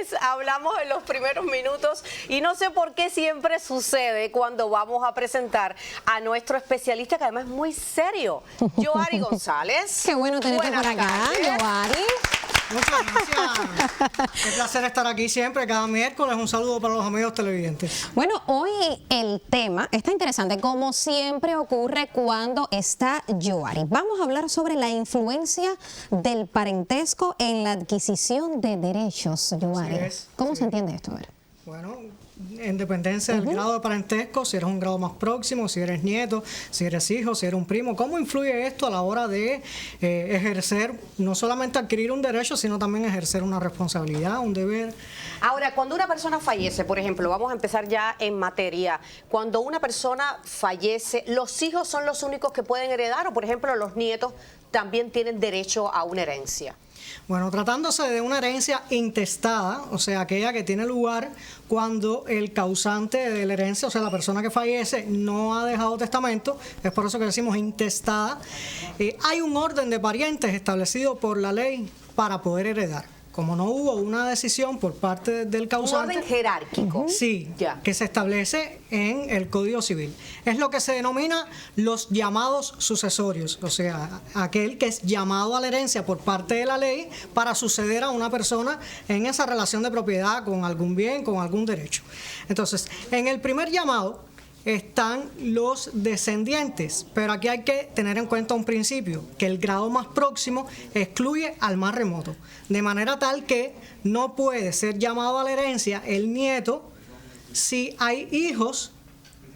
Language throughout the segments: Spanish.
lunes hablamos en los primeros minutos y no sé por qué siempre sucede cuando vamos a presentar a nuestro especialista, que además es muy serio, Yoari González. Qué bueno tenerte por acá, Yoari. Muchas gracias. Es placer estar aquí siempre, cada miércoles. Un saludo para los amigos televidentes. Bueno, hoy el tema está interesante, como siempre ocurre cuando está Yoari. Vamos a hablar sobre la influencia del parentesco en la adquisición de derechos, Yoari. ¿Cómo se entiende esto? A ver. Bueno, en dependencia del grado de parentesco, si eres un grado más próximo, si eres nieto, si eres hijo, si eres un primo, ¿cómo influye esto a la hora de ejercer, no solamente adquirir un derecho, sino también ejercer una responsabilidad, un deber? Ahora, cuando una persona fallece, por ejemplo, vamos a empezar ya en materia, cuando una persona fallece, ¿los hijos son los únicos que pueden heredar o, por ejemplo, los nietos también tienen derecho a una herencia? Bueno, tratándose de una herencia intestada, o sea, aquella que tiene lugar cuando el causante de la herencia, o sea, la persona que fallece, no ha dejado testamento, es por eso que decimos intestada, hay un orden de parientes establecido por la ley para poder heredar. Como no hubo una decisión por parte del causante... Un orden jerárquico. Sí, que se establece en el Código Civil. Es lo que se denomina los llamados sucesorios, o sea, aquel que es llamado a la herencia por parte de la ley para suceder a una persona en esa relación de propiedad con algún bien, con algún derecho. Entonces, en el primer llamado están los descendientes, pero aquí hay que tener en cuenta un principio, que el grado más próximo excluye al más remoto, de manera tal que no puede ser llamado a la herencia el nieto si hay hijos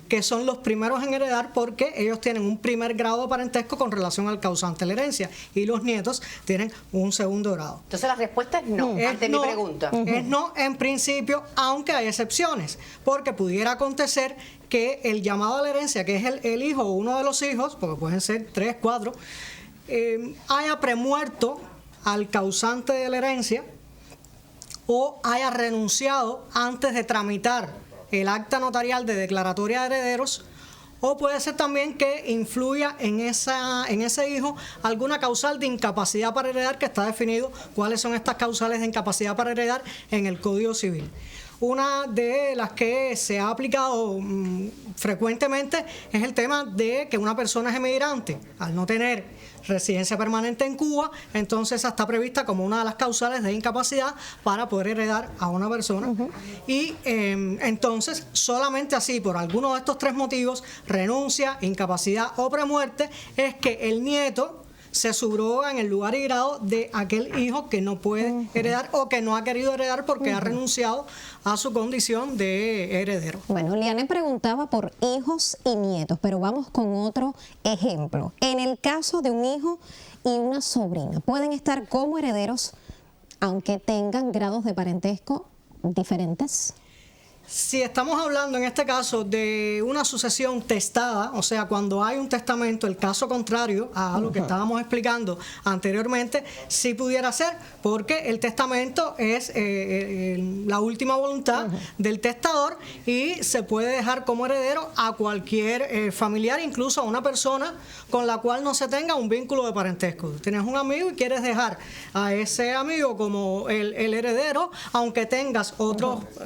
que son los primeros en heredar porque ellos tienen un primer grado de parentesco con relación al causante de la herencia y los nietos tienen un segundo grado. Entonces la respuesta es no, ante mi pregunta. Es no en principio, aunque hay excepciones, porque pudiera acontecer que el llamado a la herencia, que es el hijo o uno de los hijos, porque pueden ser 3, 4, haya premuerto al causante de la herencia o haya renunciado antes de tramitar el acta notarial de declaratoria de herederos, o puede ser también que influya en ese hijo alguna causal de incapacidad para heredar, que está definido cuáles son estas causales de incapacidad para heredar en el Código Civil. Una de las que se ha aplicado frecuentemente es el tema de que una persona es emigrante, al no tener residencia permanente en Cuba, entonces está prevista como una de las causales de incapacidad para poder heredar a una persona. Y entonces, solamente así, por alguno de estos tres motivos, renuncia, incapacidad o premuerte, es que el nieto se subroga en el lugar y grado de aquel hijo que no puede heredar o que no ha querido heredar porque ha renunciado a su condición de heredero. Bueno, Liane preguntaba por hijos y nietos, pero vamos con otro ejemplo. En el caso de un hijo y una sobrina, ¿pueden estar como herederos aunque tengan grados de parentesco diferentes? Si estamos hablando en este caso de una sucesión testada, o sea, cuando hay un testamento, el caso contrario a lo que estábamos explicando anteriormente, sí pudiera ser, porque el testamento es la última voluntad del testador y se puede dejar como heredero a cualquier familiar, incluso a una persona con la cual no se tenga un vínculo de parentesco. Tienes un amigo y quieres dejar a ese amigo como el heredero, aunque tengas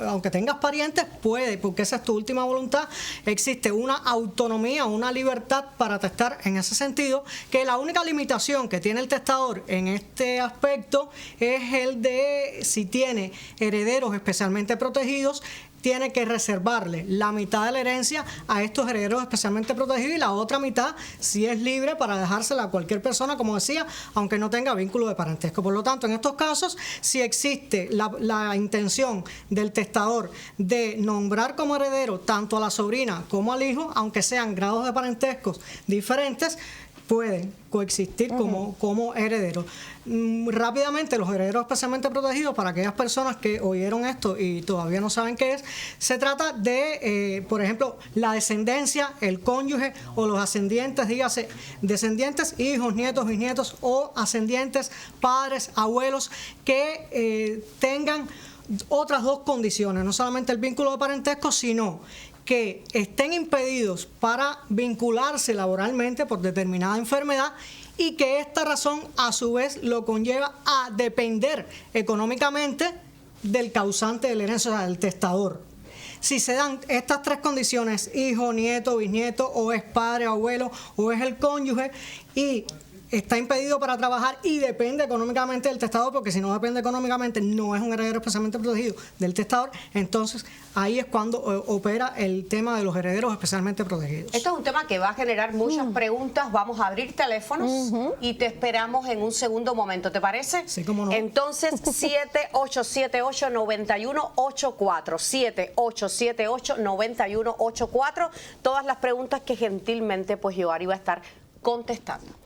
aunque tengas parientes, puede, porque esa es tu última voluntad. Existe una autonomía, una libertad para testar en ese sentido, que la única limitación que tiene el testador en este aspecto es el de si tiene herederos especialmente protegidos, tiene que reservarle la mitad de la herencia a estos herederos especialmente protegidos y la otra mitad, si es libre, para dejársela a cualquier persona, como decía, aunque no tenga vínculo de parentesco. Por lo tanto, en estos casos, si existe la intención del testador de nombrar como heredero tanto a la sobrina como al hijo, aunque sean grados de parentescos diferentes, pueden coexistir como herederos. Rápidamente, los herederos especialmente protegidos, para aquellas personas que oyeron esto y todavía no saben qué es, se trata de, por ejemplo, la descendencia, el cónyuge o los ascendientes, dígase, descendientes, hijos, nietos, bisnietos o ascendientes, padres, abuelos, que tengan otras dos condiciones, no solamente el vínculo de parentesco, sino que estén impedidos para vincularse laboralmente por determinada enfermedad y que esta razón a su vez lo conlleva a depender económicamente del causante de la herencia, o sea, del testador. Si se dan estas tres condiciones, hijo, nieto, bisnieto, o es padre, abuelo, o es el cónyuge, y está impedido para trabajar y depende económicamente del testador, porque si no depende económicamente no es un heredero especialmente protegido del testador, entonces ahí es cuando opera el tema de los herederos especialmente protegidos. Esto es un tema que va a generar muchas preguntas. Vamos a abrir teléfonos y te esperamos en un segundo momento, ¿te parece? Sí, cómo no. Entonces, 7878-9184, 7878-9184, todas las preguntas que gentilmente pues Yoari va a estar contestando.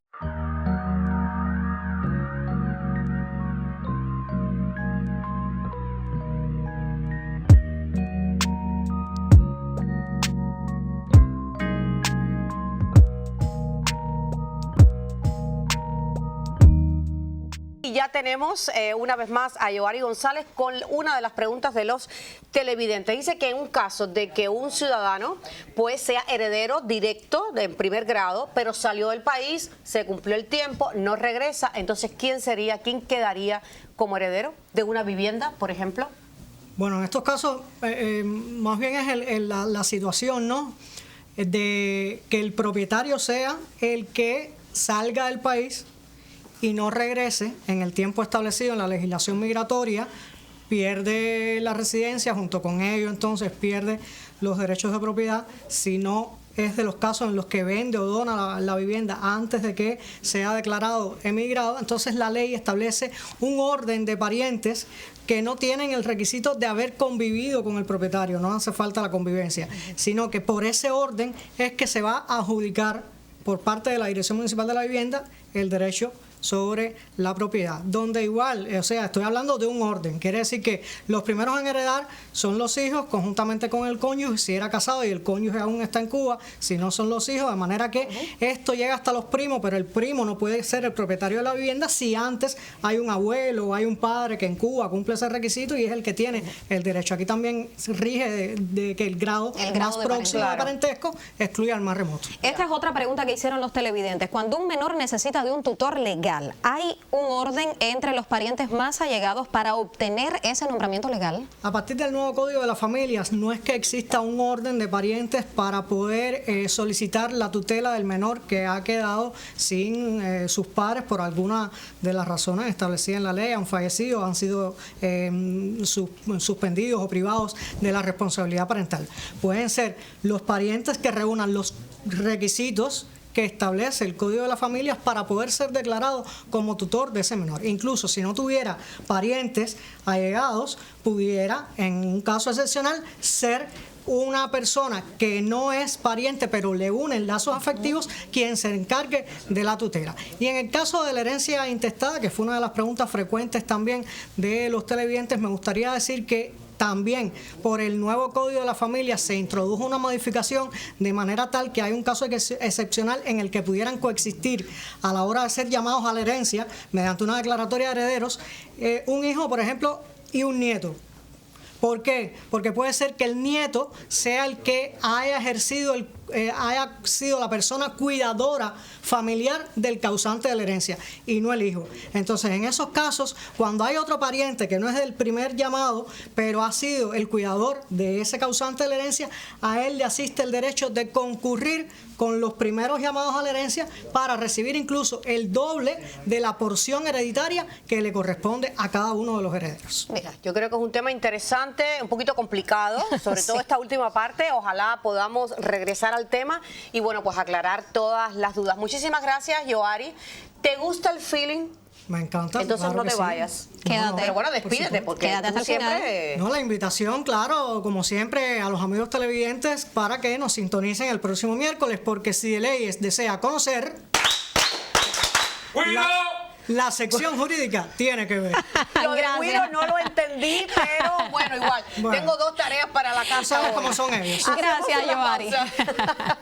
Y ya tenemos una vez más a Yoari González con una de las preguntas de los televidentes. Dice que en un caso de que un ciudadano pues sea heredero directo en primer grado, pero salió del país, se cumplió el tiempo, no regresa, entonces ¿quién quedaría como heredero de una vivienda, por ejemplo? Bueno, en estos casos más bien es la situación, ¿no?, de que el propietario sea el que salga del país y no regrese en el tiempo establecido en la legislación migratoria, pierde la residencia, junto con ello entonces pierde los derechos de propiedad, si no es de los casos en los que vende o dona la vivienda antes de que sea declarado emigrado. Entonces la ley establece un orden de parientes que no tienen el requisito de haber convivido con el propietario, no hace falta la convivencia, sino que por ese orden es que se va a adjudicar por parte de la Dirección Municipal de la Vivienda el derecho sobre la propiedad, donde igual, o sea, estoy hablando de un orden, quiere decir que los primeros en heredar son los hijos conjuntamente con el cónyuge, si era casado y el cónyuge aún está en Cuba, si no son los hijos, de manera que esto llega hasta los primos, pero el primo no puede ser el propietario de la vivienda si antes hay un abuelo o hay un padre que en Cuba cumple ese requisito y es el que tiene el derecho. Aquí también se rige de que el grado más próximo de parentesco excluye al más remoto. Esta es otra pregunta que hicieron los televidentes. Cuando un menor necesita de un tutor legal, ¿hay un orden entre los parientes más allegados para obtener ese nombramiento legal? A partir del nuevo Código de las Familias, no es que exista un orden de parientes para poder solicitar la tutela del menor que ha quedado sin sus padres por alguna de las razones establecidas en la ley, han fallecido, han sido suspendidos o privados de la responsabilidad parental. Pueden ser los parientes que reúnan los requisitos que establece el Código de las Familias para poder ser declarado como tutor de ese menor. Incluso si no tuviera parientes allegados, pudiera, en un caso excepcional, ser una persona que no es pariente pero le unen lazos afectivos quien se encargue de la tutela. Y en el caso de la herencia intestada, que fue una de las preguntas frecuentes también de los televidentes, me gustaría decir que también por el nuevo Código de la Familia se introdujo una modificación de manera tal que hay un caso excepcional en el que pudieran coexistir a la hora de ser llamados a la herencia mediante una declaratoria de herederos un hijo, por ejemplo, y un nieto. ¿Por qué? Porque puede ser que el nieto sea el que haya ejercido haya sido la persona cuidadora familiar del causante de la herencia y no el hijo. Entonces, en esos casos, cuando hay otro pariente que no es del primer llamado, pero ha sido el cuidador de ese causante de la herencia, a él le asiste el derecho de concurrir con los primeros llamados a la herencia para recibir incluso el doble de la porción hereditaria que le corresponde a cada uno de los herederos. Mira, yo creo que es un tema interesante, un poquito complicado, sobre todo esta última parte. Ojalá podamos regresar al tema y bueno, pues aclarar todas las dudas. Muchísimas gracias, Yoari. ¿Te gusta el feeling? Me encanta. Entonces claro no te sí. vayas. Quédate. Pero bueno, despídete porque Quédate hasta tú el final. siempre... No, la invitación, claro, como siempre, a los amigos televidentes para que nos sintonicen el próximo miércoles, porque si de leyes desea conocer... La sección jurídica tiene que ver. Lo de Guido no lo entendí, pero bueno, igual. Bueno. Tengo 2 tareas para la casa. Sabes hoy. cómo son ellos. Gracias, Hacemos una Yoari. pausa.